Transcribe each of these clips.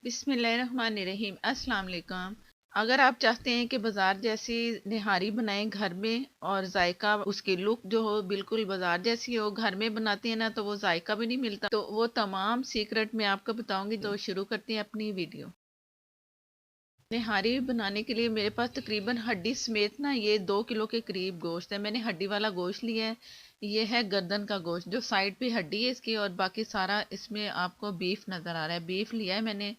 बिस्मिल्लाहिर्रहमानिर्रहीम। अस्सलाम वालेकुम। अगर आप चाहते हैं कि बाज़ार जैसी निहारी बनाएं घर में और जायका उसकी लुक जो हो बिल्कुल बाज़ार जैसी हो, घर में बनाते हैं ना तो वो जायका भी नहीं मिलता। तो वो तमाम सीक्रेट मैं आपको बताऊंगी। तो शुरू करते हैं अपनी वीडियो। निहारी बनाने के लिए मेरे पास तकरीबन हड्डी समेत ना ये 2 किलो के करीब गोश्त है। मैंने हड्डी वाला गोश्त लिया है। ये है गर्दन का गोश्त, जो साइड पे हड्डी है इसकी, और बाकी सारा इसमें आपको बीफ नज़र आ रहा है। बीफ लिया है मैंने।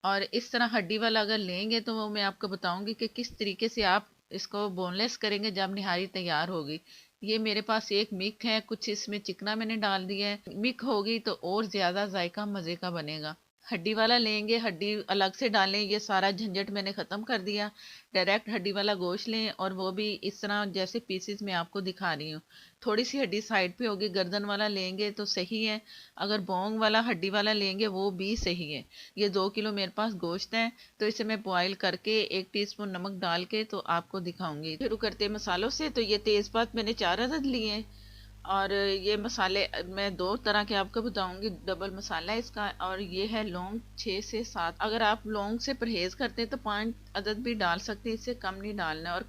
और इस तरह हड्डी वाला अगर लेंगे तो वो मैं आपको बताऊंगी कि किस तरीके से आप इसको बोनलेस करेंगे जब निहारी तैयार होगी। ये मेरे पास एक मिक है, कुछ इसमें चिकना मैंने डाल दिया है। मिक होगी तो और ज़्यादा जायका मज़े का बनेगा। हड्डी वाला लेंगे, हड्डी अलग से डालें, ये सारा झंझट मैंने ख़त्म कर दिया। डायरेक्ट हड्डी वाला गोश्त लें और वो भी इस तरह जैसे पीसेस मैं आपको दिखा रही हूँ। थोड़ी सी हड्डी साइड पे होगी। गर्दन वाला लेंगे तो सही है, अगर बोंग वाला हड्डी वाला लेंगे वो भी सही है। ये 2 किलो मेरे पास गोश्त है। तो इसे मैं बॉयल करके 1 टीस्पून नमक डाल के तो आपको दिखाऊंगी। शुरू करते हैं मसालों से। तो ये तेज़पात मैंने 4 अदद लिए हैं। और ये मसाले मैं 2 तरह के आपको बताऊंगी। डबल मसाला है इसका। और ये है लौंग 6 से 7। अगर आप लौंग से परहेज करते हैं तो 5 अदद भी डाल सकते हैं, इससे कम नहीं डालना। और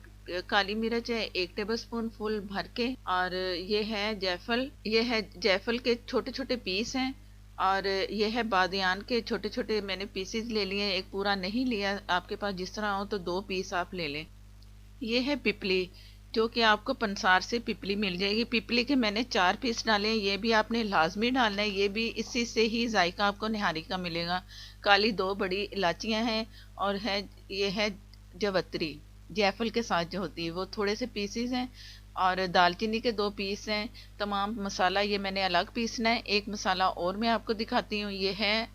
काली मिर्च है 1 टेबल स्पून फुल भर के। और ये है जायफल, ये है जायफल के छोटे छोटे पीस हैं। और ये है बादियान के छोटे छोटे मैंने पीसेस ले लिए, एक पूरा नहीं लिया। आपके पास जिस तरह हो तो 2 पीस आप ले लें। ये है पिपली, जो कि आपको पंसार से पिपली मिल जाएगी। पिपली के मैंने 4 पीस डाले हैं। ये भी आपने लाजमी डालना है, ये भी इसी से ही जायका आपको निहारी का मिलेगा। काली 2 बड़ी इलायचियाँ हैं। और है ये है जवत्री, जायफल के साथ जो होती है वो थोड़े से पीसीज हैं। और दालचीनी के 2 पीस हैं। तमाम मसाला ये मैंने अलग पीसना है। एक मसाला और मैं आपको दिखाती हूँ। ये है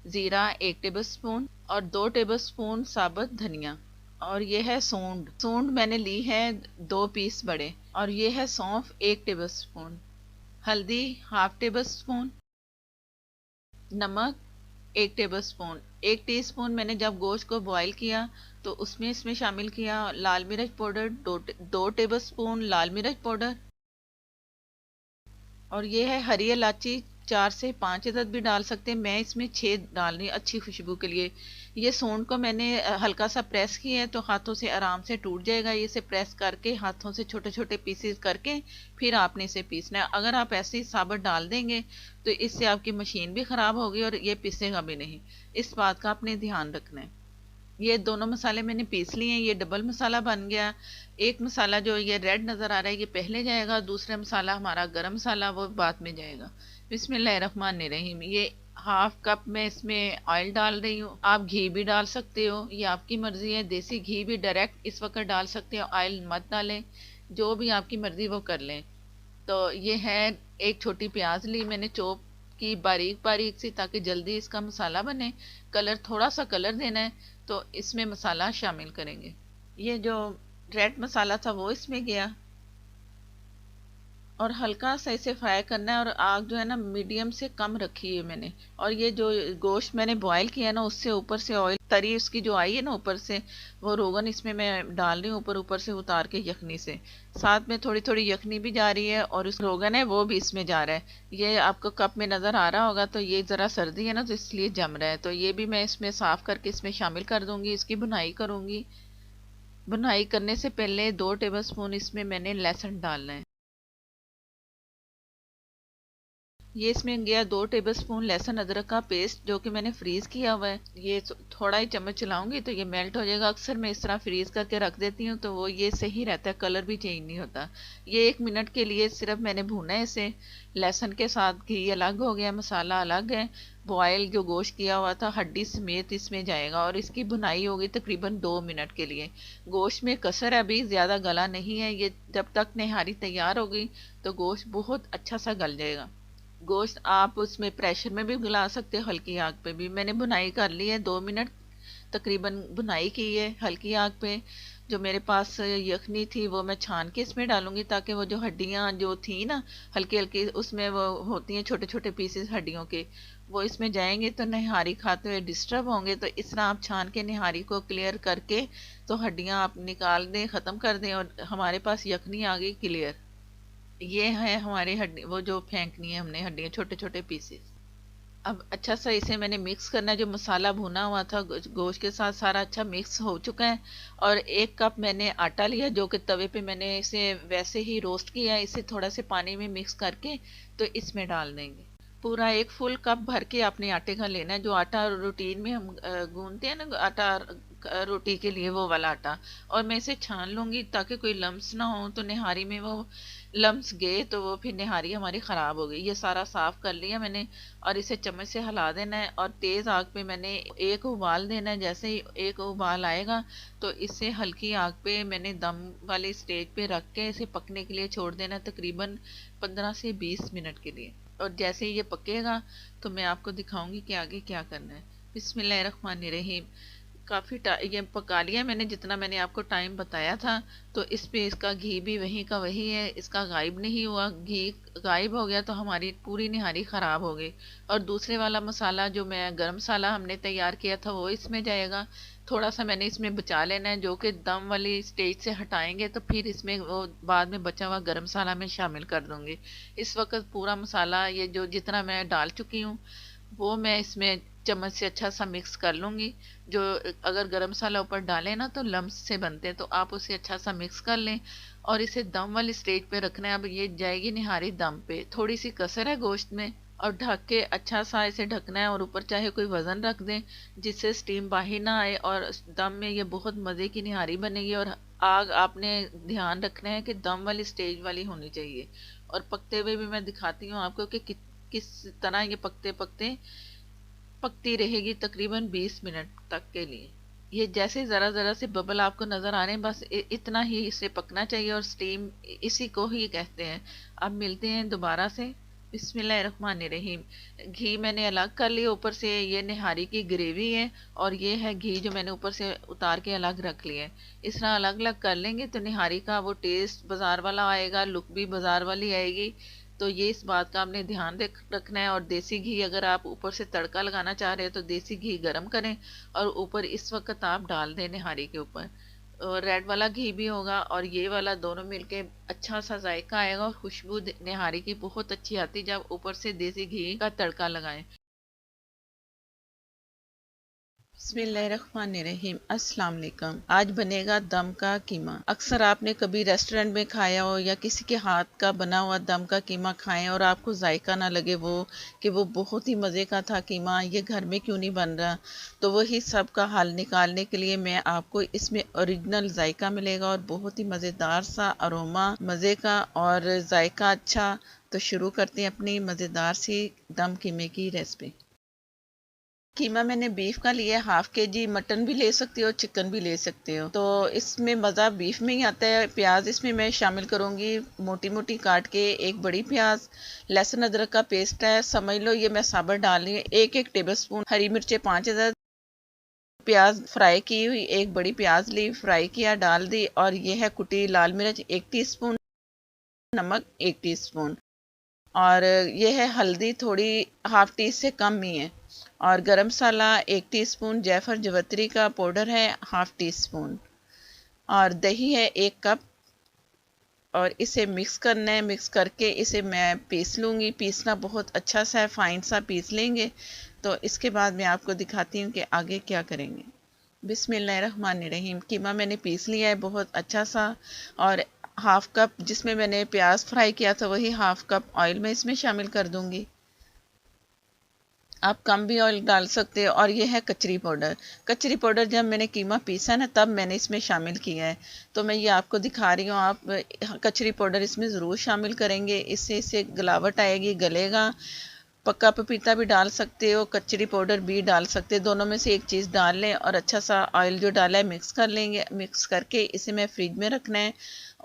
ज़ीरा 1 टेबल स्पून और 2 टेबल स्पून साबुत धनिया। और ये है सूंड, सूंड मैंने ली है 2 पीस बड़े। और ये है सौंफ 1 टेबल स्पून। हल्दी 1/2 टेबल स्पून। नमक 1 टेबल स्पून। 1 टीस्पून मैंने जब गोश्त को बॉईल किया तो उसमें इसमें शामिल किया। लाल मिर्च पाउडर 2 टेबल स्पून लाल मिर्च पाउडर। और ये है हरी इलायची 4 से 5 अदद भी डाल सकते हैं, मैं इसमें 6 डाल रही हूँ अच्छी खुशबू के लिए। ये सूंड को मैंने हल्का सा प्रेस किया है तो हाथों से आराम से टूट जाएगा। ये इसे प्रेस करके हाथों से छोटे छोटे पीसेस करके फिर आपने इसे पीसना है। अगर आप ऐसे ही साबुत डाल देंगे तो इससे आपकी मशीन भी ख़राब होगी और ये पीसेगा भी नहीं। इस बात का आपने ध्यान रखना है। ये दोनों मसाले मैंने पीस लिए हैं, ये डबल मसाला बन गया। एक मसाला जो ये रेड नज़र आ रहा है ये पहले जाएगा, दूसरा मसाला हमारा गरम मसाला वो बाद में जाएगा। बिस्मिल्लाहिर्रहमानिर्रहीम। ये 1/2 कप मैं इसमें ऑयल डाल रही हूँ। आप घी भी डाल सकते हो, ये आपकी मर्ज़ी है। देसी घी भी डायरेक्ट इस वक्त डाल सकते हो, ऑयल मत डालें। जो भी आपकी मर्ज़ी वो कर लें। तो ये है, एक छोटी प्याज ली मैंने चॉप की बारीक बारीक सी, ताकि जल्दी इसका मसाला बने। कलर थोड़ा सा कलर देना है तो इसमें मसाला शामिल करेंगे। ये जो रेड मसाला था वो इसमें गया। और हल्का सा इसे फ्राई करना है। और आग जो है ना मीडियम से कम रखी है मैंने। और ये जो गोश्त मैंने बॉईल किया ना उससे ऊपर से ऑयल तरी उसकी जो आई है ना ऊपर से, वो रोगन इसमें मैं डाल रही हूँ ऊपर ऊपर से उतार के यखनी से। साथ में थोड़ी थोड़ी यखनी भी जा रही है और उस रोगन है वो भी इसमें जा रहा है। ये आपको कप में नज़र आ रहा होगा। तो ये ज़रा सर्दी है ना तो इसलिए जम रहा है। तो ये भी मैं इसमें साफ़ करके इसमें शामिल कर दूँगी, इसकी भुनाई करूँगी। भुनाई करने से पहले 2 टेबल स्पून इसमें मैंने लहसुन डालना है। ये इसमें गया 2 टेबल स्पून लहसुन अदरक का पेस्ट, जो कि मैंने फ्रीज किया हुआ है। ये थोड़ा ही चम्मच चलाऊंगी तो ये मेल्ट हो जाएगा। अक्सर मैं इस तरह फ्रीज करके रख देती हूँ तो वो ये सही रहता है, कलर भी चेंज नहीं होता। ये 1 मिनट के लिए सिर्फ मैंने भूना है इसे। लहसुन के साथ घी अलग हो गया, मसाला अलग है। बॉयल जो गोश्त किया हुआ था हड्डी समेत इसमें जाएगा और इसकी भुनाई होगी तकरीबन 2 मिनट के लिए। गोश्त में कसर है, अभी ज़्यादा गला नहीं है। ये जब तक निहारी तैयार होगी तो गोश्त बहुत अच्छा सा गल जाएगा। गोश्त आप उसमें प्रेशर में भी गला सकते हो, हल्की आग पे भी। मैंने भुनाई कर ली है, 2 मिनट तकरीबन भुनाई की है हल्की आग पे। जो मेरे पास यखनी थी वो मैं छान के इसमें डालूंगी, ताकि वो जो हड्डियाँ जो थी ना हल्की हल्की उसमें वो होती हैं छोटे छोटे पीसेस हड्डियों के, वो इसमें जाएंगे तो निहारी खाते हुए डिस्टर्ब होंगे। तो इस तरह आप छान के निहारी को क्लियर करके तो हड्डियाँ आप निकाल दें, ख़त्म कर दें और हमारे पास यखनी आ गई क्लियर। ये है हमारी हड्डी, वो जो फेंकनी है हमने हड्डियाँ छोटे छोटे पीसेस। अब अच्छा सा इसे मैंने मिक्स करना है। जो मसाला भुना हुआ था गोश्त के साथ सारा अच्छा मिक्स हो चुका है। और 1 कप मैंने आटा लिया जो कि तवे पे मैंने इसे वैसे ही रोस्ट किया है। इसे थोड़ा से पानी में मिक्स करके तो इसमें डाल देंगे। पूरा 1 फुल कप भर के आपने आटे का लेना है। जो आटा रूटीन में हम गूंदते हैं ना, आटा रोटी के लिए, वो वाला आटा। और मैं इसे छान लूंगी ताकि कोई लम्स ना हो, तो निहारी में वो लम्स गए तो वो फिर निहारी हमारी ख़राब हो गई। ये सारा साफ़ कर लिया मैंने। और इसे चम्मच से हिला देना है और तेज़ आग पे मैंने एक उबाल देना है। जैसे ही एक उबाल आएगा तो इसे हल्की आग पे मैंने दम वाली स्टेज पे रख के इसे पकने के लिए छोड़ देना है, तकरीबन 15 से 20 मिनट के लिए। और जैसे ही ये पकेगा तो मैं आपको दिखाऊंगी कि आगे क्या करना है। बिस्मिल्लाहिर्रहमानिर्रहीम। काफ़ी ये पका लिया मैंने जितना मैंने आपको टाइम बताया था। तो इस पे इसका घी भी वहीं का वही है, इसका गायब नहीं हुआ। घी गायब हो गया तो हमारी पूरी निहारी ख़राब हो गई। और दूसरे वाला मसाला जो मैं गरम मसाला हमने तैयार किया था वो इसमें जाएगा। थोड़ा सा मैंने इसमें बचा लेना है, जो कि दम वाली स्टेज से हटाएंगे तो फिर इसमें वो बाद में बचा हुआ गरम मसाला में शामिल कर दूंगी। इस वक्त पूरा मसाला ये जो जितना मैं डाल चुकी हूँ वो मैं इसमें चम्मच से अच्छा सा मिक्स कर लूँगी। जो अगर गरम मसाला ऊपर डालें ना तो लम्स से बनते हैं, तो आप उसे अच्छा सा मिक्स कर लें। और इसे दम वाली स्टेज पे रखना है। अब ये जाएगी निहारी दम पे, थोड़ी सी कसर है गोश्त में। और ढक के अच्छा सा इसे ढकना है और ऊपर चाहे कोई वज़न रख दें जिससे स्टीम बाहर ना आए। और दम में ये बहुत मज़े की निहारी बनेगी। और आग आपने ध्यान रखना है कि दम वाली स्टेज वाली होनी चाहिए। और पकते हुए भी मैं दिखाती हूँ आपको कि किस तरह ये पकते पकते पकती रहेगी तकरीबन 20 मिनट तक के लिए। ये जैसे ज़रा ज़रा से बबल आपको नज़र आ रहे हैं, बस इतना ही इसे पकना चाहिए। और स्टीम इसी को ही कहते हैं। अब मिलते हैं दोबारा से। बिस्मिल्लाहिर्रहमानिर्रहीम। घी मैंने अलग कर लिया, ऊपर से ये निहारी की ग्रेवी है और ये है घी जो मैंने ऊपर से उतार के अलग रख लिया है। इस तरह अलग अलग कर लेंगे तो निहारी का वो टेस्ट बाज़ार वाला आएगा, लुक भी बाज़ार वाली आएगी। तो ये इस बात का आपने ध्यान रखना है। और देसी घी अगर आप ऊपर से तड़का लगाना चाह रहे हो तो देसी घी गरम करें और ऊपर इस वक्त आप डाल दें निहारी के ऊपर। और रेड वाला घी भी होगा और ये वाला दोनों मिलके अच्छा सा जायका आएगा और खुशबू निहारी की बहुत अच्छी आती जब ऊपर से देसी घी का तड़का लगाएं। बिस्मिल्लाहिर्रहमानिर्रहीम। अस्सलाम वालेकुम। आज बनेगा दम का कीमा। अक्सर आपने कभी रेस्टोरेंट में खाया हो या किसी के हाथ का बना हुआ दम का कीमा खाएं और आपको जायका ना लगे वो कि वो बहुत ही मज़े का था कीमा, ये घर में क्यों नहीं बन रहा। तो वही सब का हल निकालने के लिए मैं आपको इसमें ओरिजिनल जायका मिलेगा और बहुत ही मज़ेदार सा अरोमा मज़े का और जायका अच्छा। तो शुरू करते हैं अपनी मज़ेदार सी दम कीमे की रेसिपी। कीमा मैंने बीफ का लिया है 1/2 kg। मटन भी ले सकते हो, चिकन भी ले सकते हो। तो इसमें मज़ा बीफ में ही आता है। प्याज इसमें मैं शामिल करूँगी मोटी मोटी काट के, एक बड़ी प्याज। लहसुन अदरक का पेस्ट है, समझ लो ये मैं साबुत डाल रही हूँ। 1-1 टेबल स्पून हरी मिर्चें 5 प्याज फ्राई की हुई, एक बड़ी प्याज ली, फ्राई किया, डाल दी। और ये है कुटी लाल मिर्च 1 टीस्पून, नमक 1 टीस्पून। और ये है हल्दी थोड़ी 1/2 टी से कम ही है। और गरम मसाला 1 टीस्पून, जायफल जवित्री का पाउडर है 1/2 टीस्पून। और दही है 1 कप। और इसे मिक्स करना है। मिक्स करके इसे मैं पीस लूँगी। पीसना बहुत अच्छा सा है, फाइन सा पीस लेंगे। तो इसके बाद मैं आपको दिखाती हूँ कि आगे क्या करेंगे। बिस्मिल्लाहिर्रहमानिर्रहीम। कीमा मैंने पीस लिया है बहुत अच्छा सा। और 1/2 कप जिसमें मैंने प्याज फ्राई किया था वही 1/2 कप ऑयल में इसमें शामिल कर दूंगी। आप कम भी ऑयल डाल सकते हो। और ये है कचरी पाउडर। कचरी पाउडर जब मैंने कीमा पीसा ना तब मैंने इसमें शामिल किया है। तो मैं ये आपको दिखा रही हूँ। आप कचरी पाउडर इसमें ज़रूर शामिल करेंगे, इससे इससे गलावट आएगी, गलेगा। पक्का पपीता भी डाल सकते हो, कचरी पाउडर भी डाल सकते हो, दोनों में से एक चीज़ डाल लें। और अच्छा सा ऑयल जो डाला है मिक्स कर लेंगे। मिक्स करके इसे मैं फ्रिज में रखना है।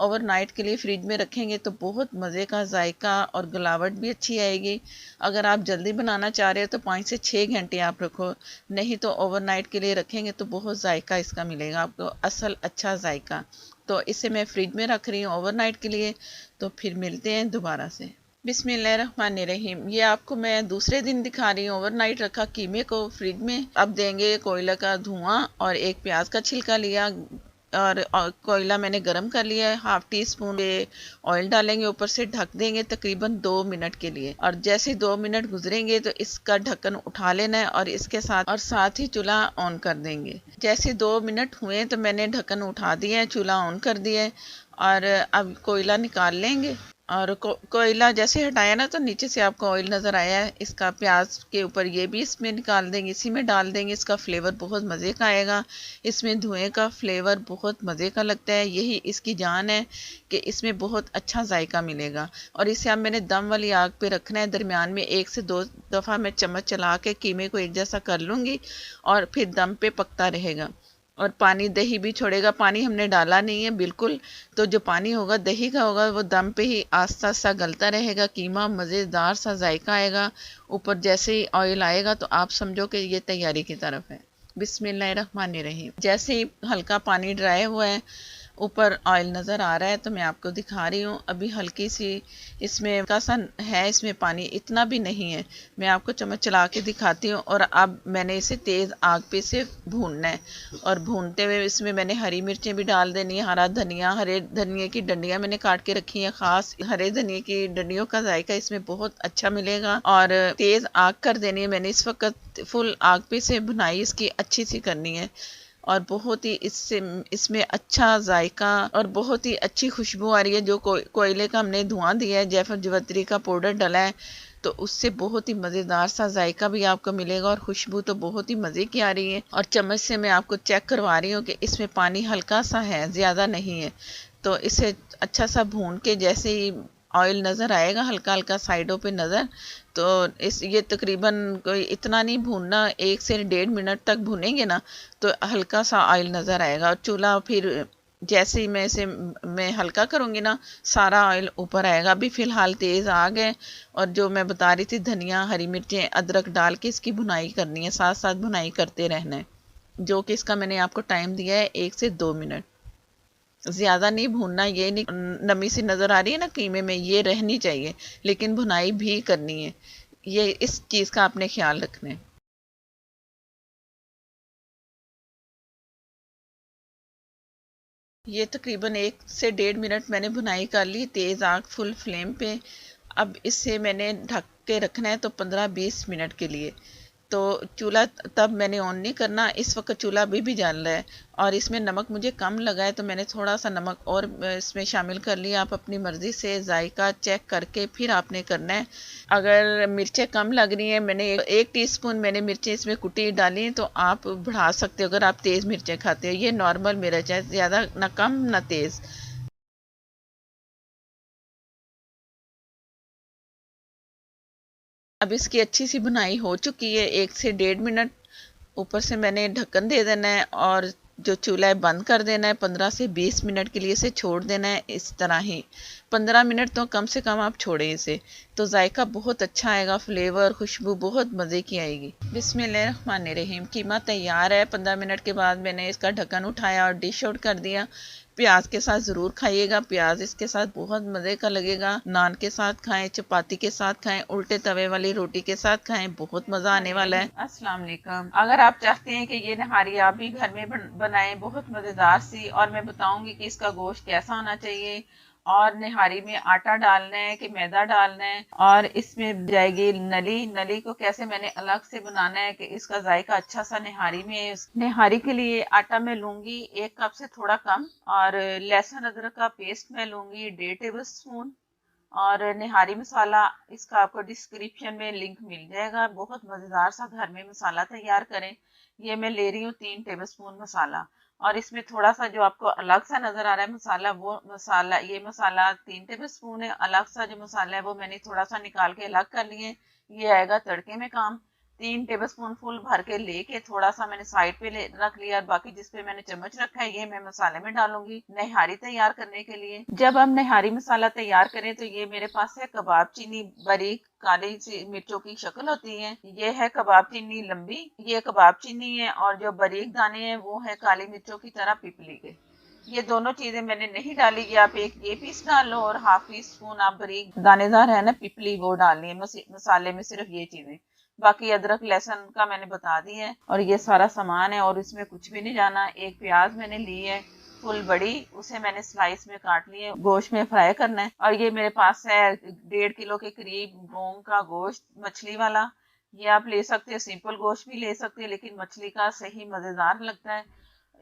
ओवरनाइट के लिए फ्रिज में रखेंगे तो बहुत मज़े का जायका और गलावट भी अच्छी आएगी। अगर आप जल्दी बनाना चाह रहे हो तो 5 से 6 घंटे आप रखो, नहीं तो ओवरनाइट के लिए रखेंगे तो बहुत जायका इसका मिलेगा आपको, असल अच्छा जायका। तो इसे मैं फ्रिज में रख रही हूँ ओवरनाइट के लिए। तो फिर मिलते हैं दोबारा से। बिस्मिल्लाहिर्रहमानिर्रहीम। ये आपको मैं दूसरे दिन दिखा रही हूँ। ओवरनाइट रखा कीमे को फ्रिज में। अब देंगे कोयला का धुआं और एक प्याज का छिलका लिया, और कोयला मैंने गरम कर लिया है। हाफ टी स्पून ऑयल डालेंगे, ऊपर से ढक देंगे तकरीबन 2 मिनट के लिए। और जैसे 2 मिनट गुजरेंगे तो इसका ढक्कन उठा लेना है और इसके साथ ही चूल्हा ऑन कर देंगे। जैसे 2 मिनट हुए तो मैंने ढक्कन उठा दिया है, चूल्हा ऑन कर दिया है और अब कोयला निकाल लेंगे। और कोयला जैसे हटाया ना तो नीचे से आपको ऑयल नज़र आया है इसका। प्याज के ऊपर ये भी इसमें निकाल देंगे, इसी में डाल देंगे। इसका फ्लेवर बहुत मज़े का आएगा। इसमें धुएं का फ्लेवर बहुत मज़े का लगता है। यही इसकी जान है कि इसमें बहुत अच्छा जायका मिलेगा। और इसे अब मैंने दम वाली आग पे रखना है। दरमियान में 1 से 2 दफ़ा मैं चम्मच चला के कीमे को एक जैसा कर लूँगी और फिर दम पे पकता रहेगा। और पानी दही भी छोड़ेगा, पानी हमने डाला नहीं है बिल्कुल। तो जो पानी होगा दही का होगा वो दम पे ही आस्ता आस्ता गलता रहेगा। कीमा मज़ेदार सा जायका आएगा। ऊपर जैसे ही ऑयल आएगा तो आप समझो कि ये तैयारी की तरफ है। बिस्मिल्लाहिर्रहमानिर्रहीम। जैसे ही हल्का पानी ड्राई हुआ है, ऊपर ऑयल नज़र आ रहा है तो मैं आपको दिखा रही हूँ। अभी हल्की सी इसमें का सा है, इसमें पानी इतना भी नहीं है। मैं आपको चम्मच चला के दिखाती हूँ। और अब मैंने इसे तेज़ आग पे से भूनना है। और भूनते हुए इसमें मैंने हरी मिर्चें भी डाल देनी है, हरा धनिया, हरे धनिए की डंडियाँ मैंने काट के रखी हैं। ख़ास हरे धनिए की डंडियों का जायका इसमें बहुत अच्छा मिलेगा। और तेज़ आग कर देनी है मैंने इस वक्त। फुल आग पे से भुनाई इसकी अच्छी सी करनी है। और बहुत ही इसमें अच्छा जायका और बहुत ही अच्छी खुशबू आ रही है। जो कोयले का हमने धुआं दिया है, जायफल जवित्री का पाउडर डाला है, तो उससे बहुत ही मज़ेदार सा जायका भी आपको मिलेगा। और खुशबू तो बहुत ही मज़े की आ रही है। और चम्मच से मैं आपको चेक करवा रही हूँ कि इसमें पानी हल्का सा है, ज़्यादा नहीं है। तो इसे अच्छा सा भून के जैसे ही ऑयल नज़र आएगा हल्का हल्का साइडों पे नज़र, तो ये तकरीबन कोई इतना नहीं भूनना, 1 से 1.5 मिनट तक भूनेंगे ना तो हल्का सा ऑयल नज़र आएगा। और चूल्हा फिर जैसे ही मैं हल्का करूँगी ना सारा ऑयल ऊपर आएगा। अभी फ़िलहाल तेज़ आग है। और जो मैं बता रही थी धनिया, हरी मिर्चें, अदरक डाल के इसकी भुनाई करनी है, साथ साथ भुनाई करते रहना है। जो कि इसका मैंने आपको टाइम दिया है 1 से 2 मिनट। ज़्यादा नहीं भूनना, ये नहीं नमी सी नज़र आ रही है ना कीमे में, ये रहनी चाहिए, लेकिन भुनाई भी करनी है। ये इस चीज़ का आपने ख्याल रखना है। ये तकरीबन 1 से 1.5 मिनट मैंने भुनाई कर ली तेज़ आग फुल फ्लेम पे। अब इसे मैंने ढक के रखना है तो 15-20 मिनट के लिए। तो चूल्हा तब मैंने ऑन नहीं करना, इस वक्त चूल्हा अभी भी जल रहा है। और इसमें नमक मुझे कम लगा है तो मैंने थोड़ा सा नमक और इसमें शामिल कर लिया। आप अपनी मर्ज़ी से जायका चेक करके फिर आपने करना है। अगर मिर्चें कम लग रही हैं, मैंने 1 टीस्पून मैंने मिर्चें इसमें कुटी डाली तो आप बढ़ा सकते हो अगर आप तेज़ मिर्चें खाते हो। ये नॉर्मल मिर्च है, ज़्यादा ना कम ना तेज़। अब इसकी अच्छी सी बुनाई हो चुकी है 1 से 1.5 मिनट। ऊपर से मैंने ढक्कन दे देना है और जो चूल्हा है बंद कर देना है। 15 से 20 मिनट के लिए इसे छोड़ देना है इस तरह ही। 15 मिनट तो कम से कम आप छोड़ें इसे, तो जायका बहुत अच्छा आएगा, फ्लेवर खुशबू बहुत मज़े की आएगी। बिस्मिल्लाहिर्रहमानिर्रहीम। कीमा तैयार है। 15 मिनट के बाद मैंने इसका ढक्कन उठाया और डिश आउट कर दिया। प्याज के साथ ज़रूर खाइएगा, प्याज इसके साथ बहुत मज़े का लगेगा। नान के साथ खाएं, चपाती के साथ खाएं, उल्टे तवे वाली रोटी के साथ खाएं, बहुत मज़ा आने वाला है। अस्सलाम वालेकुम। अगर आप चाहते हैं कि ये नहारी आप भी घर में बनाएं बहुत मज़ेदार सी, और मैं बताऊंगी कि इसका गोश्त कैसा होना चाहिए, और निहारी में आटा डालना है कि मैदा डालना है, और इसमें जाएगी नली। नली को कैसे मैंने अलग से बनाना है कि इसका जायका अच्छा सा निहारी में। निहारी के लिए आटा मैं लूंगी 1 कप से थोड़ा कम, और लहसुन अदरक का पेस्ट मैं लूंगी 1.5 टेबल स्पून। और निहारी मसाला इसका आपको डिस्क्रिप्शन में लिंक मिल जाएगा। बहुत मज़ेदार सा घर में मसाला तैयार करें। ये मैं ले रही हूँ 3 टेबल स्पून मसाला। और इसमें थोड़ा सा जो आपको अलग सा नज़र आ रहा है मसाला, वो मसाला, ये मसाला 3 टेबल स्पून है। अलग सा जो मसाला है वो मैंने थोड़ा सा निकाल के अलग कर लिए। ये आएगा तड़के में काम। 3 टेबल स्पून फुल भर के लेके थोड़ा सा मैंने साइड पे रख लिया, और बाकी जिस पे मैंने चम्मच रखा है ये मैं मसाले में डालूंगी निहारी तैयार करने के लिए। जब हम निहारी मसाला तैयार करें तो ये मेरे पास है कबाब चीनी, बारीक काली सी मिर्चों की शक्ल होती है। ये है कबाब चीनी लंबी, ये कबाब चीनी है। और जो बारीक दाने हैं वो है काली मिर्चों की तरह पिपली के। ये दोनों चीजें मैंने नहीं डाली। आप एक ये पीस डाल लो और हाफ टी स्पून आप बारीक दानेदार है ना पिपली, वो डालनी है मसाले में, सिर्फ ये चीजें। बाकी अदरक लहसुन का मैंने बता दी है। और ये सारा सामान है और इसमें कुछ भी नहीं जाना। एक प्याज मैंने ली है फुल बड़ी, उसे मैंने स्लाइस में काट लिए, गोश्त में फ्राई करना है। और ये मेरे पास है 1.5 किलो के करीब मूंग का गोश्त मछली वाला। ये आप ले सकते हो, सिंपल गोश्त भी ले सकते हो, लेकिन मछली का सही मजेदार लगता है।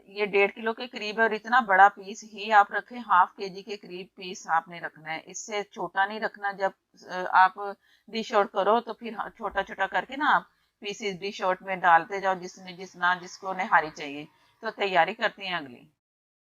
ये 1.5 किलो के करीब है और इतना बड़ा पीस ही आप रखें, हाफ केजी के करीब पीस आपने रखना है, इससे छोटा नहीं रखना। जब आप डिश आउट करो तो फिर छोटा छोटा करके ना आप पीसेस डिश आउट में डालते जाओ, जिसको निहारी चाहिए। तो तैयारी करते हैं अगली।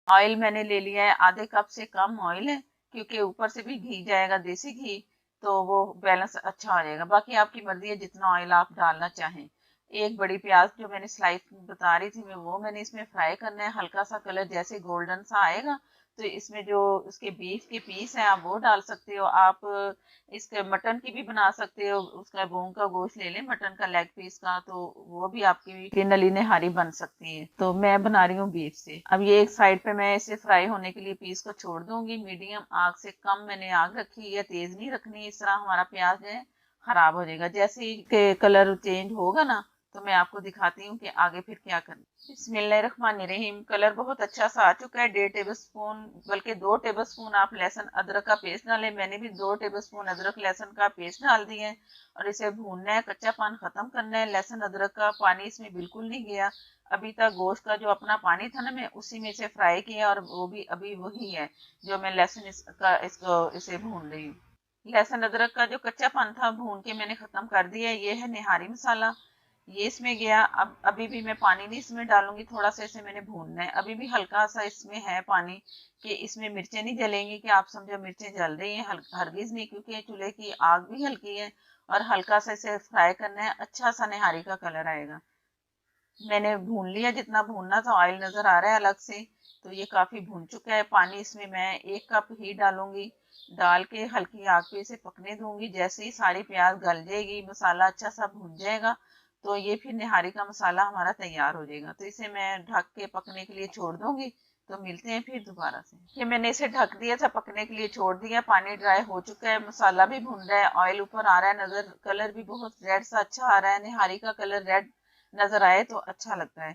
ऑयल मैंने ले लिया है, आधे कप से कम ऑयल है, क्योंकि ऊपर से भी घी जाएगा, देसी घी, तो वो बैलेंस अच्छा हो जाएगा। बाकी आपकी मर्जी है जितना ऑयल आप डालना चाहें। एक बड़ी प्याज जो मैंने स्लाइस बता रही थी मैं, वो मैंने इसमें फ्राई करना है। हल्का सा कलर जैसे गोल्डन सा आएगा तो इसमें जो उसके बीफ के पीस हैं आप वो डाल सकते हो। आप इसके मटन की भी बना सकते हो, उसका मूंग का गोश्त ले लें मटन का लेग पीस का, तो वो भी आपकी नली निहारी बन सकती है। तो मैं बना रही हूँ बीफ से। अब ये एक साइड पे मैं इसे फ्राई होने के लिए पीस को छोड़ दूंगी। मीडियम आग से कम मैंने आग रखी है, तेज नहीं रखनी, इस तरह हमारा प्याज जो है खराब हो जाएगा। जैसे ही कलर चेंज होगा ना तो मैं आपको दिखाती हूँ कि आगे फिर क्या करना। बिस्मिल्लाहिर्रहमानिर्रहीम। कलर बहुत अच्छा सा आ चुका है। 1.5 टेबल स्पून, बल्कि 2 टेबल स्पून आप लहसुन अदरक का पेस्ट डालें। मैंने भी 2 टेबल स्पून अदरक लहसुन का पेस्ट डाल दिया है और इसे भूनना है, कच्चापन खत्म करना है। लहसुन अदरक का पानी इसमें बिल्कुल नहीं गया। अभी तक गोश्त का जो अपना पानी था ना, मैं उसी में इसे फ्राई किया और वो भी अभी वही है जो मैं लहसुन इसको इसे भून रही हूँ। लहसुन अदरक का जो कच्चापन था भून के मैंने खत्म कर दिया। ये है निहारी मसाला, ये इसमें गया। अब अभी भी मैं पानी नहीं इसमें डालूंगी, थोड़ा सा इसे मैंने भूनना है। अभी भी हल्का सा इसमें है पानी कि इसमें मिर्चें नहीं जलेंगी कि आप समझो मिर्चें जल रही हैं, हरगिज नहीं, क्योंकि चूल्हे की आग भी हल्की है। और हल्का सा इसे फ्राई करना है, अच्छा सा निहारी का कलर आएगा। मैंने भून लिया जितना भूनना था, ऑयल नजर आ रहा है अलग से, तो ये काफी भून चुका है। पानी इसमें मैं 1 कप ही डालूंगी, डाल के हल्की आग पे इसे पकने दूंगी। जैसे ही सारी प्याज गल जाएगी, मसाला अच्छा सा भून जाएगा, तो ये फिर निहारी का मसाला हमारा तैयार हो जाएगा। तो इसे मैं ढक के पकने के लिए छोड़ दूंगी। तो मिलते हैं फिर दोबारा से। ये मैंने इसे ढक दिया था, पकने के लिए छोड़ दिया। पानी ड्राई हो चुका है, मसाला भी भून रहा है, ऑयल ऊपर आ रहा है नजर, कलर भी बहुत रेड सा अच्छा आ रहा है। निहारी का कलर रेड नजर आए तो अच्छा लगता है।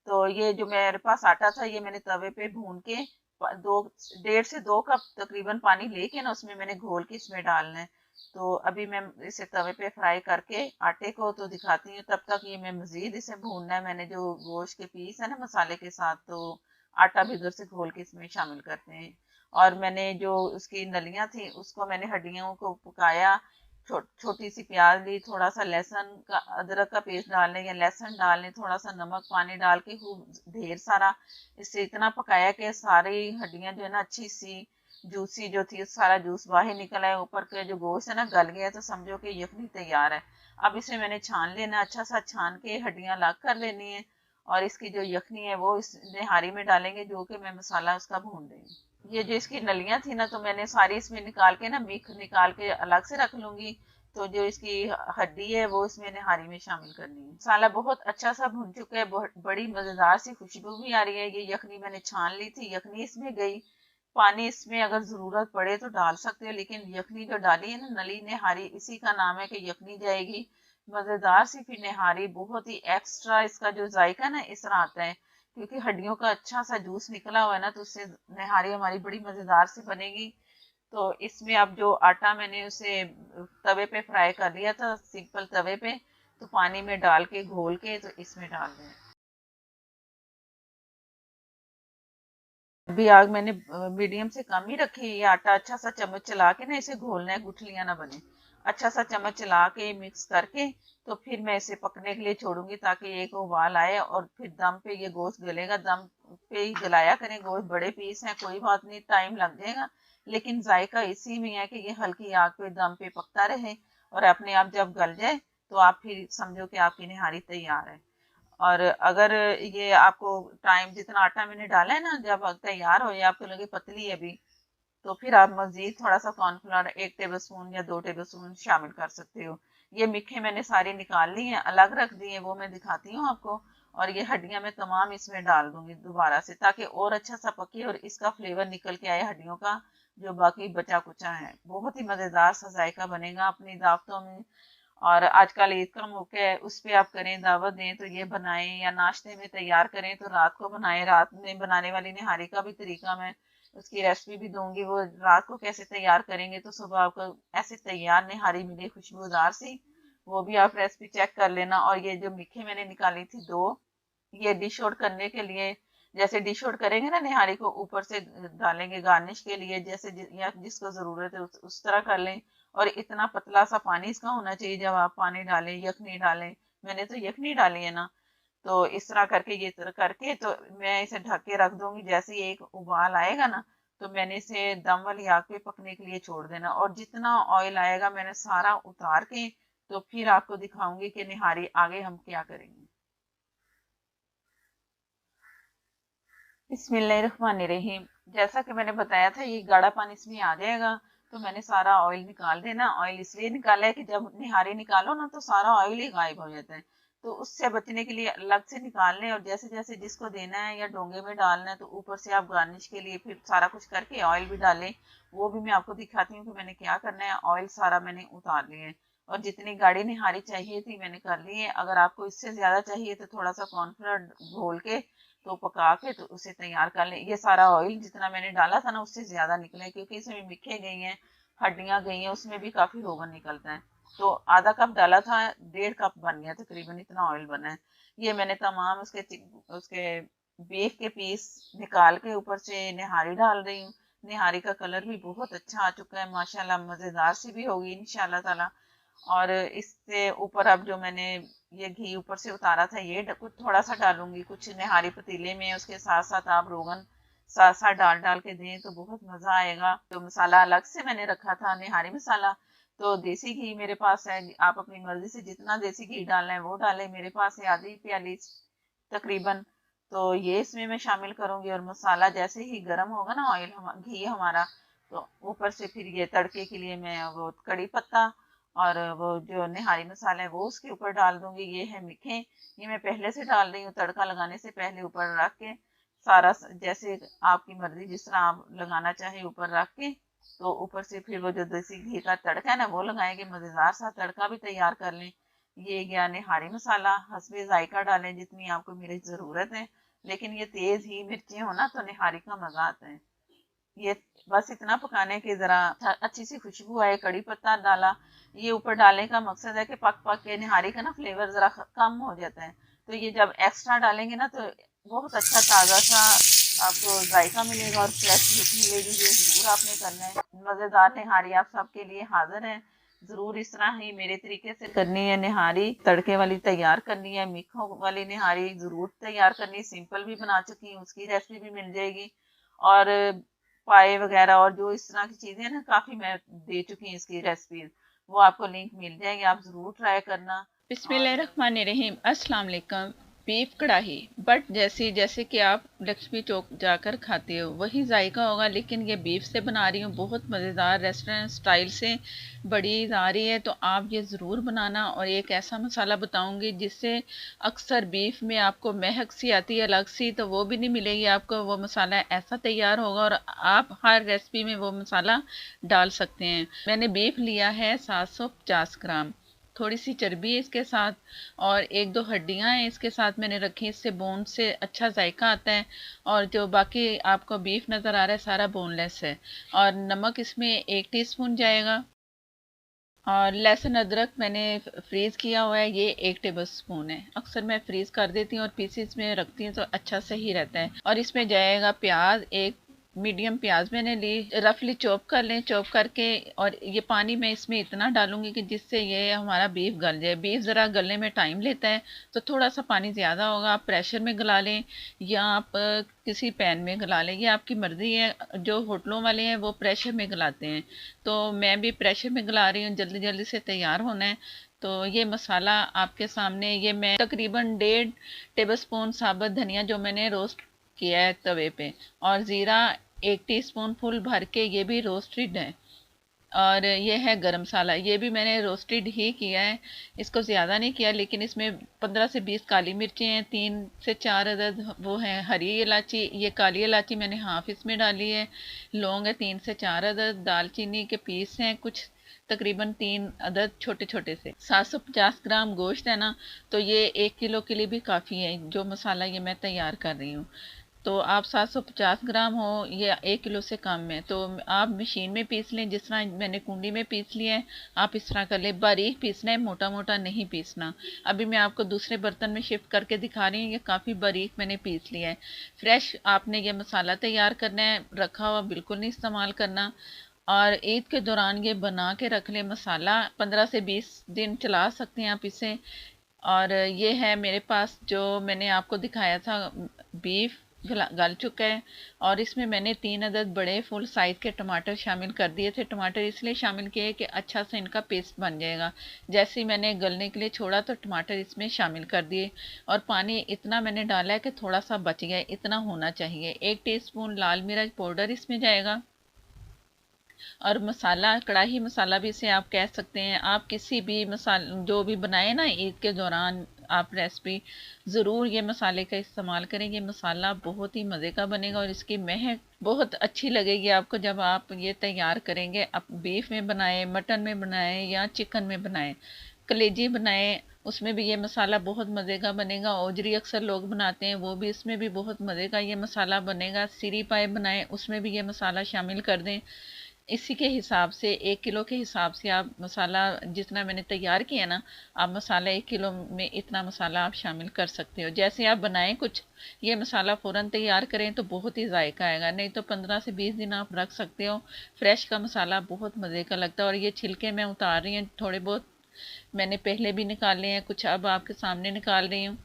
तो ये जो मेरे पास आटा था ये मैंने तवे पे भून के दो 1.5 से 2 कप तकरीबन पानी लेके ना उसमें मैंने घोल के इसमें डालना है। तो अभी मैं इसे तवे पे फ्राई करके आटे को तो दिखाती हूँ, तब तक ये मैं मजीद इसे भूनना है। मैंने जो गोश्त के पीस है ना मसाले के साथ, तो आटा भी उधर से घोल के इसमें शामिल करते हैं। और मैंने जो उसकी नलियां थी उसको मैंने हड्डियों को पकाया, छोटी सी प्याज ली, थोड़ा सा लहसुन का अदरक का पेस्ट डाल लें या लहसुन डाल लें, थोड़ा सा नमक, पानी डाल के खूब ढेर सारा इससे इतना पकाया कि सारी हड्डियां जो है ना अच्छी सी जूसी जो थी सारा जूस बाहर निकल आया। ऊपर के जो गोश्त है ना गल गया, तो समझो कि यखनी तैयार है। अब इसे मैंने छान लेना, अच्छा सा छान के हड्डियां अलग कर लेनी है और इसकी जो यखनी है वो इस निहारी में डालेंगे, जो कि मैं मसाला उसका भून देंगे। ये जो इसकी नलियां थी ना, तो मैंने सारी इसमें निकाल के ना मीख निकाल के अलग से रख लूंगी। तो जो इसकी हड्डी है वो इसमें निहारी में शामिल करनी है। मसाला बहुत अच्छा सा भुन चुका है, बहुत बड़ी मजेदार सी खुशबू भी आ रही है। ये यखनी मैंने छान ली थी, यखनी इसमें गई। पानी इसमें अगर जरूरत पड़े तो डाल सकते हो, लेकिन यखनी जो डाली है ना नली निहारी, इसी का नाम है कि यखनी जाएगी। मजेदार सी फिर निहारी, बहुत ही एक्स्ट्रा इसका जो जायका ना इस तरह आता है, क्योंकि हड्डियों का अच्छा सा जूस निकला हुआ है ना, तो उससे निहारी हमारी बड़ी मजेदार सी बनेगी। तो इसमें अब जो आटा मैंने उसे तवे पे फ्राई कर लिया था, सिंपल तवे पे, तो पानी में डाल के घोल के तो इसमें डाल दें। अभी आग मैंने मीडियम से कम ही रखी है। ये आटा अच्छा सा चम्मच चला के ना इसे घोलना है, गुठलियां ना बने। अच्छा सा चम्मच चला के मिक्स करके तो फिर मैं इसे पकने के लिए छोड़ूंगी, ताकि एक उबाल आए और फिर दम पे ये गोश्त गलेगा। दम पे ही गलाया करें, गोश्त बड़े पीस हैं, कोई बात नहीं टाइम लग जाएगा, लेकिन जायका इसी में है कि ये हल्की आग पे दम पे पकता रहे और अपने आप जब गल जाए तो आप फिर समझो कि आपकी निहारी तैयार है। और अगर ये आपको टाइम जितना आटा मैंने डाला है ना, जब तैयार हो या आपको लगे पतली है अभी, तो फिर आप मजीद थोड़ा सा कॉर्नफ्लोर 1 टेबल स्पून या 2 टेबल स्पून शामिल कर सकते हो। ये मिठे मैंने सारी निकाल ली हैं, अलग रख दी है, वो मैं दिखाती हूँ आपको। और ये हड्डियां मैं तमाम इसमें डाल दूंगी दोबारा से, ताकि और अच्छा सा पके और इसका फ्लेवर निकल के आए हड्डियों का, जो बाकी बचा कुचा है। बहुत ही मजेदार सा जायका बनेगा अपनी दावतों में। और आजकल ईद का मौका है, उस पे आप करें, दावत दें तो ये बनाएं, या नाश्ते में तैयार करें तो रात को बनाएं। रात में बनाने वाली निहारी का भी तरीका मैं उसकी रेसिपी भी दूंगी, वो रात को कैसे तैयार करेंगे तो सुबह आपको ऐसे तैयार निहारी मिले खुशबूदार सी, वो भी आप रेसिपी चेक कर लेना। और ये जो मीठे मैंने निकाली थी दो, ये डिश आउट करने के लिए, जैसे डिश आउट करेंगे ना निहारी को ऊपर से डालेंगे गार्निश के लिए, जैसे या जिसको जरूरत है उस तरह कर लें। और इतना पतला सा पानी इसका होना चाहिए जब आप पानी डालें, यखनी डालें। मैंने तो यखनी डाली है ना, तो इस तरह करके ये तरह करके तो मैं इसे ढक के रख दूंगी। जैसे ही एक उबाल आएगा ना, तो मैंने इसे दम वाली आग पे पकने के लिए छोड़ देना, और जितना ऑयल आएगा मैंने सारा उतार के तो फिर आपको दिखाऊंगी कि निहारी आगे हम क्या करेंगे। बिस्मिल्लाहिर्रहमानिर्रहीम। जैसा कि मैंने बताया था ये गाढ़ा पानी इसमें आ जाएगा, तो मैंने सारा ऑयल निकाल देना। ऑयल इसलिए निकाला है कि जब निहारी निकालो ना तो सारा ऑयल ही गायब हो जाता है, तो उससे बचने के लिए अलग से निकाल लें। और जैसे जैसे जिसको देना है या डोंगे में डालना है तो ऊपर से आप गार्निश के लिए फिर सारा कुछ करके ऑयल भी डालें। वो भी मैं आपको दिखाती हूँ कि मैंने क्या करना है। ऑयल सारा मैंने उतार लिया है, और जितनी गाढ़ी निहारी चाहिए थी मैंने कर ली है। अगर आपको इससे ज्यादा चाहिए तो थोड़ा सा कॉर्नफ्लोर घोल के तो पका के तो उसे तैयार कर लें। ये सारा ऑयल जितना मैंने डाला था ना उससे ज्यादा निकला है, क्योंकि इसमें मिखे गई हैं, हड्डियां गई हैं, उसमें भी काफी रोगन निकलता है। तो आधा कप डाला था, 1.5 कप बन गया तकरीबन, इतना ऑयल बना है। ये मैंने तमाम उसके बीफ के पीस निकाल के ऊपर से निहारी डाल रही हूँ। निहारी का कलर भी बहुत अच्छा आ चुका है माशाल्लाह, मजेदार सी भी होगी इंशाल्लाह ताला। और इससे ऊपर अब जो मैंने ये घी ऊपर से उतारा था ये कुछ थोड़ा सा डालूंगी कुछ निहारी पतीले में, उसके साथ साथ आप रोगन साथ साथ डाल डाल के दें तो बहुत मजा आएगा। तो मसाला अलग से मैंने रखा था निहारी मसाला, तो देसी घी मेरे पास है, आप अपनी मर्जी से जितना देसी घी डालना है वो डालें। मेरे पास है आधी प्याली तकरीबन, तो ये इसमें मैं शामिल करूंगी। और मसाला जैसे ही गर्म होगा ना ऑयल घी हमारा, तो ऊपर से फिर ये तड़के के लिए मैं वो कड़ी पत्ता और वो जो निहारी मसाला है वो उसके ऊपर डाल दूंगी। ये है मीठे, ये मैं पहले से डाल रही हूँ तड़का लगाने से पहले, ऊपर रख के सारा जैसे आपकी मर्जी जिस तरह आप लगाना चाहे ऊपर रख के, तो ऊपर से फिर वो जो देसी घी का तड़का है ना वो लगाएंगे, मजेदार सा तड़का भी तैयार कर लें। ये गया निहारी मसाला, हसबे जायका डालें जितनी आपको मिर्च जरूरत है, लेकिन ये तेज ही मिर्चें हो ना तो निहारी का मजा आता है। ये बस इतना पकाने की जरा अच्छी सी खुशबू आए, कड़ी पत्ता डाला। ये ऊपर डालने का मकसद है कि पक पक के निहारी का ना फ्लेवर जरा कम हो जाता है, तो ये जब एक्स्ट्रा डालेंगे ना तो बहुत अच्छा ताज़ा सा आपको जायका मिलेगा और फ्रेश लुक मिलेगी। ये जरूर आपने करना है। मज़ेदार निहारी आप सबके लिए हाजिर है। जरूर इस तरह ही मेरे तरीके से करनी है निहारी, तड़के वाली तैयार करनी है, मीठों वाली निहारी जरूर तैयार करनी है। सिंपल भी बना चुकी हूँ, उसकी रेसिपी भी मिल जाएगी। और पाए वगैरह और जो इस तरह की चीजें हैं ना काफी मैं दे चुकी हूँ इसकी रेसिपीज, वो आपको लिंक मिल जाएगी, आप जरूर ट्राई करना। और बिस्मिल्लाहिर्रहमानिर्रहीम। अस्सलाम वालेकुम। बीफ कढ़ाई, बट जैसे जैसे कि आप लक्ष्मी चौक जाकर खाते हो वही जायका होगा, लेकिन ये बीफ से बना रही हूँ, बहुत मज़ेदार रेस्टोरेंट स्टाइल से बड़ी आ रही है, तो आप ये ज़रूर बनाना। और एक ऐसा मसाला बताऊंगी जिससे अक्सर बीफ में आपको महक सी आती है अलग सी, तो वो भी नहीं मिलेगी आपको। वो मसाला ऐसा तैयार होगा और आप हर रेसिपी में वो मसाला डाल सकते हैं। मैंने बीफ लिया है 750 ग्राम, थोड़ी सी चर्बी है इसके साथ, और एक दो हड्डियां हैं इसके साथ मैंने रखी, इससे बोन से अच्छा जायका आता है। और जो बाकी आपको बीफ नज़र आ रहा है सारा बोनलेस है। और नमक इसमें 1 टीस्पून जाएगा। और लहसुन अदरक मैंने फ्रीज़ किया हुआ है, ये 1 टेबल स्पून है। अक्सर मैं फ्रीज़ कर देती हूँ और पीसीस में रखती हूँ तो अच्छा सही रहता है। और इसमें जाएगा प्याज, एक मीडियम प्याज मैंने ली, रफली चॉप कर लें, चॉप करके। और ये पानी मैं इसमें इतना डालूंगी कि जिससे ये हमारा बीफ गल जाए। बीफ ज़रा गलने में टाइम लेता है, तो थोड़ा सा पानी ज़्यादा होगा। आप प्रेशर में गला लें या आप किसी पैन में गला लें, ये आपकी मर्ज़ी है। जो होटलों वाले हैं वो प्रेशर में गलाते हैं, तो मैं भी प्रेशर में गला रही हूँ, जल्दी जल्दी से तैयार होना है। तो ये मसाला आपके सामने, ये मैं तकरीबन 1.5 टेबल स्पून साबुत धनिया जो मैंने रोस्ट किया है तवे पे, और ज़ीरा 1 टीस्पून फुल भर के, ये भी रोस्टेड है। और ये है गरम मसाला, ये भी मैंने रोस्टेड ही किया है, इसको ज़्यादा नहीं किया। लेकिन इसमें 15 से 20 काली मिर्चें हैं, 3 से 4 अदद वो हैं हरी इलायची, ये काली इलायची मैंने हाफ इसमें डाली है। लौंग है 3 से 4 अदद, दालचीनी के पीस हैं कुछ, तकरीबन 3 अदद छोटे छोटे से। 750 ग्राम गोश्त है ना, तो ये 1 किलो के लिए भी काफ़ी है जो मसाला ये मैं तैयार कर रही हूँ। तो आप 750 ग्राम हो या 1 किलो से कम है तो आप मशीन में पीस लें, जिस तरह मैंने कुंडी में पीस लिया है आप इस तरह कर लें। बारीक पीसना है, मोटा मोटा नहीं पीसना। अभी मैं आपको दूसरे बर्तन में शिफ्ट करके दिखा रही हूँ, ये काफ़ी बारीक मैंने पीस लिया है। फ्रेश आपने ये मसाला तैयार करना है, रखा हुआ बिल्कुल नहीं इस्तेमाल करना। और ईद के दौरान ये बना के रख लें मसाला, 15 से 20 दिन चला सकते हैं आप इसे। और ये है मेरे पास जो मैंने आपको दिखाया था बीफ गल चुका है। और इसमें मैंने 3 अदद बड़े फुल साइज़ के टमाटर शामिल कर दिए थे। टमाटर इसलिए शामिल किए कि अच्छा सा इनका पेस्ट बन जाएगा। जैसे ही मैंने गलने के लिए छोड़ा तो टमाटर इसमें शामिल कर दिए। और पानी इतना मैंने डाला है कि थोड़ा सा बच गया, इतना होना चाहिए। 1 टीस्पून लाल मिर्च पाउडर इसमें जाएगा। और मसाला, कढ़ाई मसाला भी इसे आप कह सकते हैं। आप किसी भी मसाला जो भी बनाए ना ईद के दौरान आप रेसिपी, ज़रूर ये मसाले का इस्तेमाल करें। ये मसाला बहुत ही मज़े का बनेगा और इसकी महक बहुत अच्छी लगेगी आपको जब आप ये तैयार करेंगे। आप बीफ में बनाएं, मटन में बनाएं या चिकन में बनाएं, कलेजी बनाएं, उसमें भी ये मसाला बहुत मज़े का बनेगा। ओजरी अक्सर लोग बनाते हैं, वो भी इसमें भी बहुत मज़े का ये मसाला बनेगा। सीरी पाए बनाएं, उसमें भी ये मसाला शामिल कर दें। इसी के हिसाब से 1 किलो के हिसाब से आप मसाला जितना मैंने तैयार किया ना, आप मसाला 1 किलो में इतना मसाला आप शामिल कर सकते हो। जैसे आप बनाएं कुछ, ये मसाला फ़ौरन तैयार करें तो बहुत ही जायका आएगा, नहीं तो 15 से 20 दिन आप रख सकते हो। फ्रेश का मसाला बहुत मज़े का लगता है। और ये छिलके मैं उतार रही हूँ, थोड़े बहुत मैंने पहले भी निकाले हैं, कुछ अब आपके सामने निकाल रही हूँ।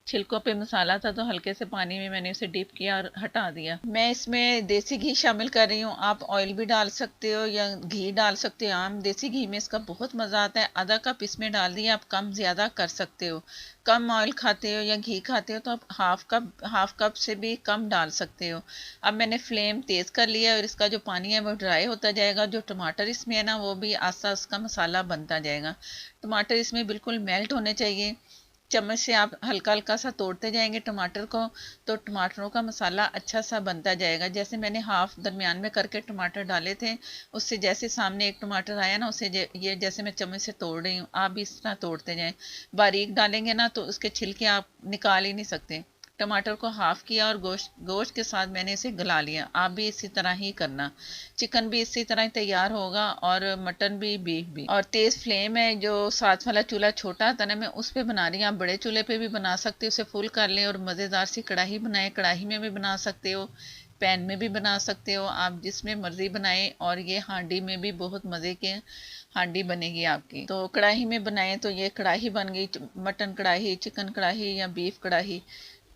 छिलकों पे मसाला था तो हल्के से पानी में मैंने उसे डिप किया और हटा दिया। मैं इसमें देसी घी शामिल कर रही हूँ। आप ऑयल भी डाल सकते हो या घी डाल सकते हो। आम देसी घी में इसका बहुत मज़ा आता है। आधा कप इसमें डाल दिया, आप कम ज़्यादा कर सकते हो। कम ऑयल खाते हो या घी खाते हो तो आप हाफ कप से भी कम डाल सकते हो। अब मैंने फ्लेम तेज़ कर लिया और इसका जो पानी है वो ड्राई होता जाएगा। जो टमाटर इसमें है ना वो भी आस्ता उसका मसाला बनता जाएगा। टमाटर इसमें बिल्कुल मेल्ट होने चाहिए। चम्मच से आप हल्का हल्का सा तोड़ते जाएंगे टमाटर को, तो टमाटरों का मसाला अच्छा सा बनता जाएगा। जैसे मैंने हाफ दरमियान में करके टमाटर डाले थे, उससे जैसे सामने एक टमाटर आया ना उसे ये जैसे मैं चम्मच से तोड़ रही हूँ, आप भी इस तरह तोड़ते जाएं। बारीक डालेंगे ना तो उसके छिलके आप निकाल ही नहीं सकते। टमाटर को हाफ किया और गोश्त गोश्त के साथ मैंने इसे गला लिया। आप भी इसी तरह ही करना। चिकन भी इसी तरह ही तैयार होगा और मटन भी, बीफ भी। और तेज़ फ्लेम है, जो साथ वाला चूल्हा छोटा था ना मैं उस पे बना रही हूँ। आप बड़े चूल्हे पे भी बना सकते हो, उसे फुल कर लें और मज़ेदार सी कढ़ाई बनाएं। कढ़ाई में भी बना सकते हो, पैन में भी बना सकते हो, आप जिसमें मर्ज़ी बनाएं। और ये हांडी में भी बहुत मज़े के हांडी बनेगी आपकी। तो कढ़ाई में बनाएं तो ये कढ़ाई बन गई, मटन कढ़ाई, चिकन कढ़ाई या बीफ कढ़ाई।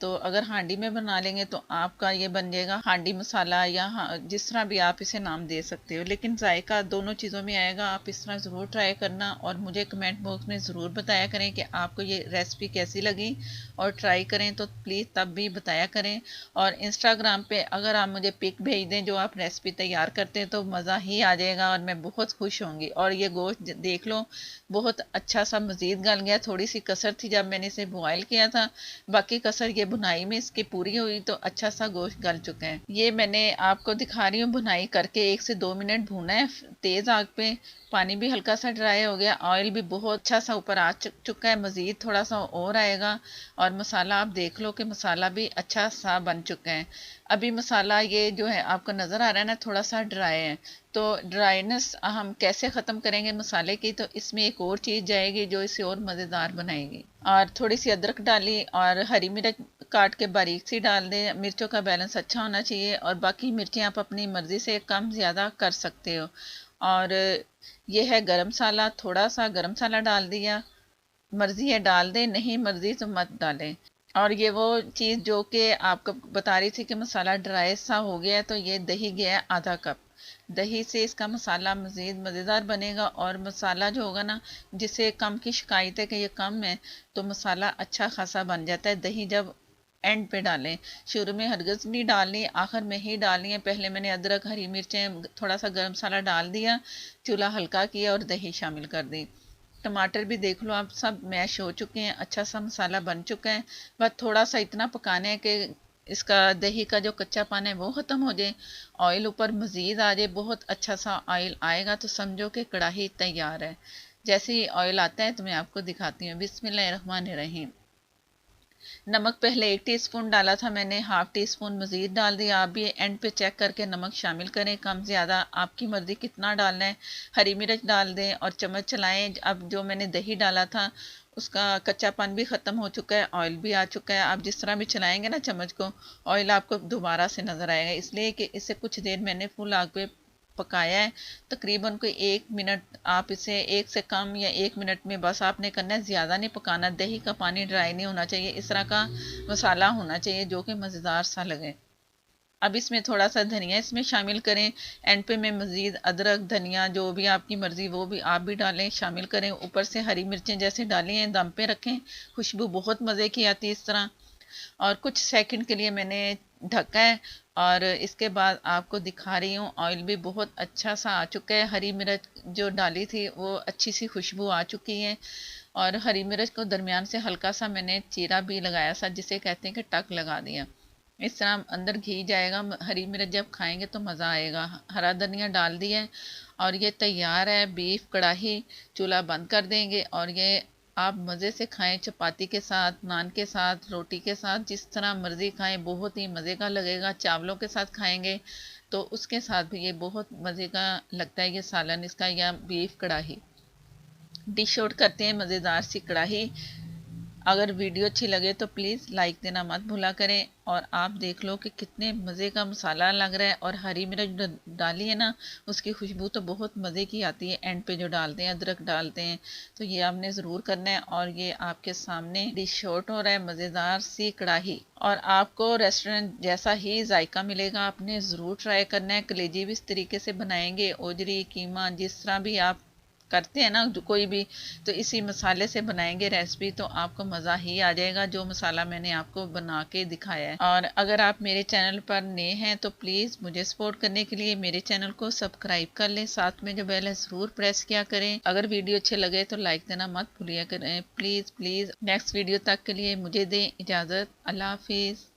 तो अगर हांडी में बना लेंगे तो आपका ये बन जाएगा हांडी मसाला, या जिस तरह भी आप इसे नाम दे सकते हो, लेकिन जायका दोनों चीज़ों में आएगा। आप इस तरह ज़रूर ट्राई करना और मुझे कमेंट बॉक्स में ज़रूर बताया करें कि आपको ये रेसिपी कैसी लगी। और ट्राई करें तो प्लीज़ तब भी बताया करें। और इंस्टाग्राम पे अगर आप मुझे पिक भेज दें जो आप रेसिपी तैयार करते हैं तो मज़ा ही आ जाएगा और मैं बहुत खुश होंगी। और ये गोश्त देख लो बहुत अच्छा सा मज़ीद गल गया। थोड़ी सी कसर थी जब मैंने इसे बॉयल किया था, बाकी कसर ये बुनाई में इसकी पूरी हुई तो अच्छा सा गोश्त गल चुका है। ये मैंने आपको दिखा रही हूँ बुनाई करके। 1 से 2 मिनट भूना है तेज़ आग पे। पानी भी हल्का सा ड्राई हो गया, ऑयल भी बहुत अच्छा सा ऊपर आ चुका है, मज़ीद थोड़ा सा और आएगा। और मसाला आप देख लो कि मसाला भी अच्छा सा बन चुका है। अभी मसाला ये जो है आपको नज़र आ रहा है ना थोड़ा सा ड्राई है। तो ड्राइनेस हम कैसे ख़त्म करेंगे मसाले की, तो इसमें एक और चीज़ जाएगी जो इसे और मज़ेदार बनाएगी। और थोड़ी सी अदरक डाली और हरी मिर्च काट के बारीक सी डाल दें। मिर्चों का बैलेंस अच्छा होना चाहिए और बाकी मिर्चें आप अपनी मर्ज़ी से कम ज़्यादा कर सकते हो। और ये है गरम मसाला, थोड़ा सा गरम मसाला डाल दिया। मर्ज़ी है डाल दें, नहीं मर्ज़ी तो मत डालें। और ये वो चीज़ जो कि आपको बता रही थी कि मसाला ड्राई सा हो गया है, तो ये दही गया है आधा कप। दही से इसका मसाला मज़ीद मज़ेदार बनेगा। और मसाला जो होगा ना, जिसे कम की शिकायत है कि ये कम है, तो मसाला अच्छा खासा बन जाता है। दही जब एंड पे डालें, शुरू में हरगज़ नहीं डालनी, आखिर में ही डालनी है। पहले मैंने अदरक, हरी मिर्चें, थोड़ा सा गर्म मसाला डाल दिया, चूल्हा हल्का किया और दही शामिल कर दी। टमाटर भी देख लो आप सब मैश हो चुके हैं, अच्छा सा मसाला बन चुका है। बस थोड़ा सा इतना पकाना है कि इसका दही का जो कच्चापन है वो ख़त्म हो जाए, ऑयल ऊपर मज़ीद आ जाए, बहुत अच्छा सा ऑयल आएगा तो समझो कि कढ़ाई तैयार है। जैसे ही ऑयल आता है तो मैं आपको दिखाती हूँ। बिस्मिल्लाहिर्रहमानिर्रहीम। नमक पहले 1 टीस्पून डाला था मैंने, हाफ़ टी स्पून मज़ीद डाल दिया। आप भी एंड पे चेक करके नमक शामिल करें, कम ज़्यादा आपकी मर्ज़ी कितना डालना है। हरी मिर्च डाल दें और चम्मच चलाएं। अब जो मैंने दही डाला था उसका कच्चापन भी ख़त्म हो चुका है, ऑयल भी आ चुका है। आप जिस तरह भी चलाएंगे ना चम्मच को, ऑयल आपको दोबारा से नज़र आएगा, इसलिए कि इसे कुछ देर मैंने फुल आग पे पकाया है। तकरीबन कोई 1 मिनट, आप इसे 1 से कम या 1 मिनट में बस आपने करना है, ज़्यादा नहीं पकाना। दही का पानी ड्राई नहीं होना चाहिए, इस तरह का मसाला होना चाहिए जो कि मज़ेदार सा लगे। अब इसमें थोड़ा सा धनिया इसमें शामिल करें। एंड पे मैं मज़ीद अदरक धनिया जो भी आपकी मर्ज़ी वो भी आप भी डालें, शामिल करें। ऊपर से हरी मिर्चें जैसे डाली हैं दम पे रखें, खुशबू बहुत मज़े की आती है इस तरह। और कुछ सेकंड के लिए मैंने ढका है और इसके बाद आपको दिखा रही हूँ, ऑयल भी बहुत अच्छा सा आ चुका है। हरी मिर्च जो डाली थी वो अच्छी सी खुशबू आ चुकी है। और हरी मिर्च को दरमियान से हल्का सा मैंने चीरा भी लगाया था, जिसे कहते हैं कि टक लगा दिया। इस तरह अंदर घी जाएगा, हरी मिर्च जब खाएंगे तो मज़ा आएगा। हरा धनिया डाल दिया है और ये तैयार है बीफ कढ़ाई। चूल्हा बंद कर देंगे और ये आप मज़े से खाएं, चपाती के साथ, नान के साथ, रोटी के साथ, जिस तरह मर्ज़ी खाएं, बहुत ही मज़े का लगेगा। चावलों के साथ खाएंगे तो उसके साथ भी ये बहुत मज़े का लगता है, ये सालन इसका या बीफ कढ़ाई। डिश आउट करते हैं मज़ेदार सी कढ़ाई। अगर वीडियो अच्छी लगे तो प्लीज़ लाइक देना मत भूला करें। और आप देख लो कि कितने मज़े का मसाला लग रहा है, और हरी मिर्च डाली है ना, उसकी खुशबू तो बहुत मज़े की आती है। एंड पे जो डालते हैं अदरक डालते हैं, तो ये आपने ज़रूर करना है। और ये आपके सामने डिश आउट हो रहा है, मज़ेदार सी कढ़ाई। और आपको रेस्टोरेंट जैसा ही जायका मिलेगा, आपने ज़रूर ट्राई करना है। कलेजी भी इस तरीके से बनाएंगे, ओजरी कीमा जिस तरह भी आप करते हैं ना जो कोई भी, तो इसी मसाले से बनाएंगे रेसिपी, तो आपको मज़ा ही आ जाएगा जो मसाला मैंने आपको बना के दिखाया है। और अगर आप मेरे चैनल पर नए हैं तो प्लीज़ मुझे सपोर्ट करने के लिए मेरे चैनल को सब्सक्राइब कर लें, साथ में जो बेल है ज़रूर प्रेस किया करें। अगर वीडियो अच्छे लगे तो लाइक देना मत भूलिया करें, प्लीज़ प्लीज़। नेक्स्ट वीडियो तक के लिए मुझे दें इजाज़त। अल्लाह हाफिज़।